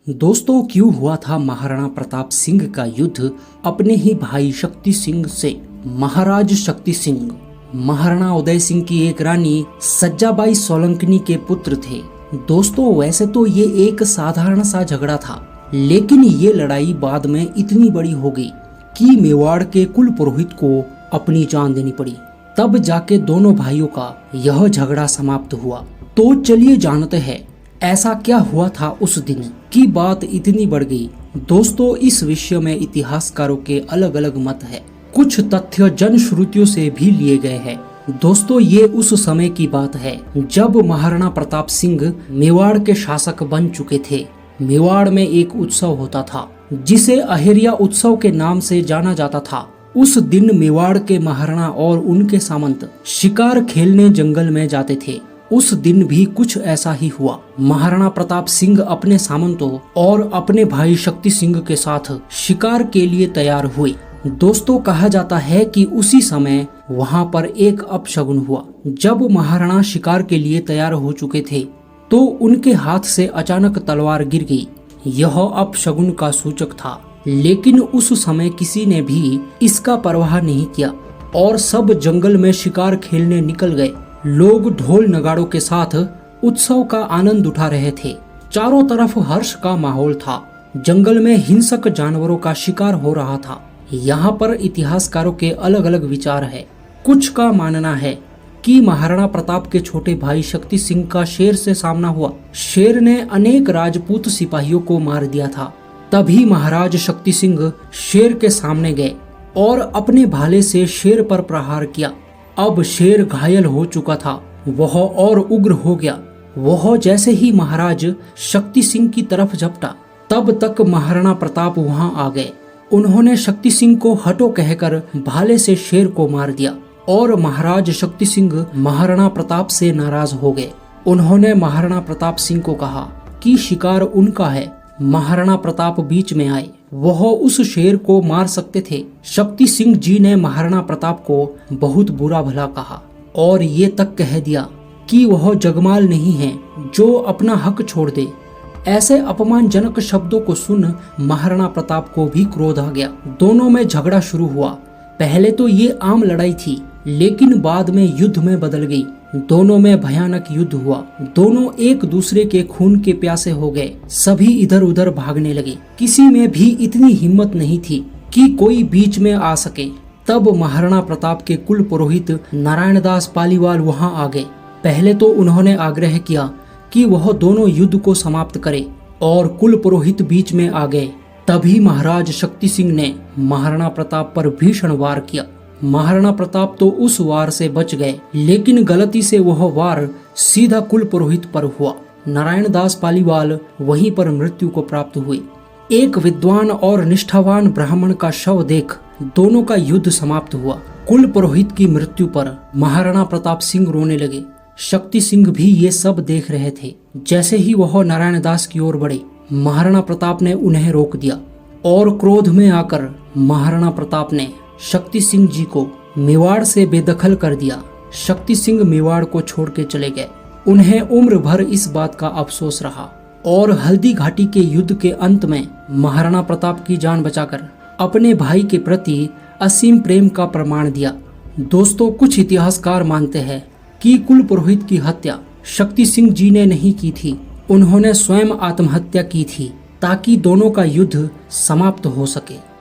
दोस्तों, क्यों हुआ था महाराणा प्रताप सिंह का युद्ध अपने ही भाई शक्ति सिंह से। महाराज शक्ति सिंह महाराणा उदय सिंह की एक रानी सज्जाबाई सोलंकी के पुत्र थे। दोस्तों, वैसे तो ये एक साधारण सा झगड़ा था, लेकिन ये लड़ाई बाद में इतनी बड़ी हो गई कि मेवाड़ के कुल पुरोहित को अपनी जान देनी पड़ी। तब जाके दोनों भाइयों का यह झगड़ा समाप्त हुआ। तो चलिए जानते हैं ऐसा क्या हुआ था उस दिन की बात इतनी बढ़ गई। दोस्तों, इस विषय में इतिहासकारों के अलग अलग मत है। कुछ तथ्य जनश्रुतियों से भी लिए गए हैं। दोस्तों, ये उस समय की बात है जब महाराणा प्रताप सिंह मेवाड़ के शासक बन चुके थे। मेवाड़ में एक उत्सव होता था जिसे अहिल्या उत्सव के नाम से जाना जाता था। उस दिन मेवाड़ के महाराणा और उनके सामंत शिकार खेलने जंगल में जाते थे। उस दिन भी कुछ ऐसा ही हुआ। महाराणा प्रताप सिंह अपने सामंतों और अपने भाई शक्ति सिंह के साथ शिकार के लिए तैयार हुए। दोस्तों, कहा जाता है कि उसी समय वहां पर एक अपशगुन हुआ। जब महाराणा शिकार के लिए तैयार हो चुके थे तो उनके हाथ से अचानक तलवार गिर गई। यह अपशगुन का सूचक था, लेकिन उस समय किसी ने भी इसका परवाह नहीं किया और सब जंगल में शिकार खेलने निकल गए। लोग ढोल नगाड़ों के साथ उत्सव का आनंद उठा रहे थे। चारों तरफ हर्ष का माहौल था। जंगल में हिंसक जानवरों का शिकार हो रहा था। यहाँ पर इतिहासकारों के अलग अलग विचार है। कुछ का मानना है कि महाराणा प्रताप के छोटे भाई शक्ति सिंह का शेर से सामना हुआ। शेर ने अनेक राजपूत सिपाहियों को मार दिया था। तभी महाराज शक्ति सिंह शेर के सामने गए और अपने भाले से शेर पर प्रहार किया। अब शेर घायल हो चुका था। वह और उग्र हो गया। वह जैसे ही महाराज शक्ति सिंह की तरफ झपटा, तब तक महाराणा प्रताप वहां आ गए। उन्होंने शक्ति सिंह को हटो कहकर भाले से शेर को मार दिया और महाराज शक्ति सिंह महाराणा प्रताप से नाराज हो गए। उन्होंने महाराणा प्रताप सिंह को कहा कि शिकार उनका है। महाराणा प्रताप बीच में आए। वह उस शेर को मार सकते थे। शक्ति सिंह जी ने महाराणा प्रताप को बहुत बुरा भला कहा और ये तक कह दिया कि वह जगमाल नहीं है जो अपना हक छोड़ दे। ऐसे अपमानजनक शब्दों को सुन महाराणा प्रताप को भी क्रोध आ गया। दोनों में झगड़ा शुरू हुआ। पहले तो ये आम लड़ाई थी, लेकिन बाद में युद्ध में बदल गई। दोनों में भयानक युद्ध हुआ। दोनों एक दूसरे के खून के प्यासे हो गए। सभी इधर उधर भागने लगे। किसी में भी इतनी हिम्मत नहीं थी कि कोई बीच में आ सके। तब महाराणा प्रताप के कुल पुरोहित नारायण दास पालीवाल वहां आ गए। पहले तो उन्होंने आग्रह किया कि वह दोनों युद्ध को समाप्त करे और कुल पुरोहित बीच में आ गए। तभी महाराज शक्ति सिंह ने महाराणा प्रताप पर भीषण वार किया। महाराणा प्रताप तो उस वार से बच गए, लेकिन गलती से वह वार सीधा कुल पुरोहित पर हुआ। नारायण दास पालीवाल वहीं पर मृत्यु को प्राप्त हुए। एक विद्वान और निष्ठावान ब्राह्मण का शव देख दोनों का युद्ध समाप्त हुआ। कुल पुरोहित की मृत्यु पर महाराणा प्रताप सिंह रोने लगे। शक्ति सिंह भी ये सब देख रहे थे। जैसे ही वह नारायण दास की ओर बढ़े, महाराणा प्रताप ने उन्हें रोक दिया और क्रोध में आकर महाराणा प्रताप ने शक्ति सिंह जी को मेवाड़ से बेदखल कर दिया। शक्ति सिंह मेवाड़ को छोड़ के चले गए। उन्हें उम्र भर इस बात का अफसोस रहा और हल्दी घाटी के युद्ध के अंत में महाराणा प्रताप की जान बचाकर अपने भाई के प्रति असीम प्रेम का प्रमाण दिया। दोस्तों, कुछ इतिहासकार मानते हैं कि कुल पुरोहित की हत्या शक्ति सिंह जी ने नहीं की थी। उन्होंने स्वयं आत्महत्या की थी ताकि दोनों का युद्ध समाप्त हो सके।